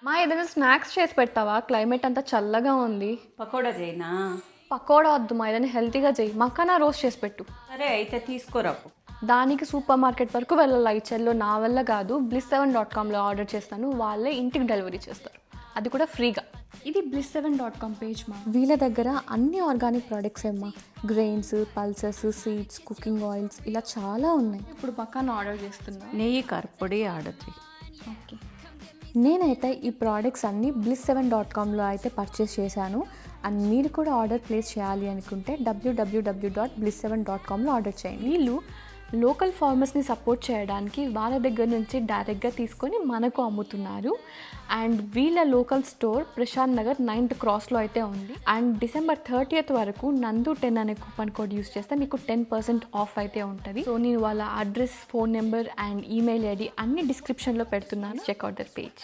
మా ఏదైనా స్నాక్స్ చేసి పెడతావా? క్లైమేట్ అంతా చల్లగా ఉంది. పకోడా చేయనా? పకోడా వద్దు మా, ఏదైనా హెల్తీగా చెయ్యి. మక్కన రోస్ట్ చేసి పెట్టు. సరే అయితే తీసుకోరాపు. దానికి సూపర్ మార్కెట్ వరకు వెళ్ళాలి. ఈ చెల్లో నా వల్ల కాదు. bliss7.comలో ఆర్డర్ చేస్తాను, వాళ్ళే ఇంటికి డెలివరీ చేస్తారు, అది కూడా ఫ్రీగా. ఇది bliss7.com పేజ్ మా. వీళ్ళ దగ్గర అన్ని ఆర్గానిక్ ప్రోడక్ట్స్ ఏమ్మా. Grains, pulses, seeds, cooking oils ఇలా చాలా ఉన్నాయి. ఇప్పుడు పక్కన ఆర్డర్ చేస్తున్నా. నెయ్యి కారపొడి ఆర్డర్ చేయి. ఓకే. నేనైతే ఈ ప్రోడక్ట్స్ అన్నీ bliss7.comలో అయితే పర్చేస్ చేశాను. అండ్ మీరు కూడా ఆర్డర్ ప్లేస్ చేయాలి అనుకుంటే www.bliss7.comలో ఆర్డర్ చేయండి. వీళ్ళు లోకల్ ఫార్మర్స్ని సపోర్ట్ చేయడానికి వాళ్ళ దగ్గర నుంచి డైరెక్ట్గా తీసుకొని మనకు అమ్ముతున్నారు. అండ్ వీళ్ళ local store Prashant Nagar 9th క్రాస్లో అయితే ఉంది. అండ్ December 30th వరకు నందు10 అనే కూపన్ కోడ్ యూస్ చేస్తే మీకు 10% ఆఫ్ అయితే ఉంటుంది. సో నేను వాళ్ళ address, phone number and email ID అన్ని డిస్క్రిప్షన్లో పెడుతున్నాను. Check out their page.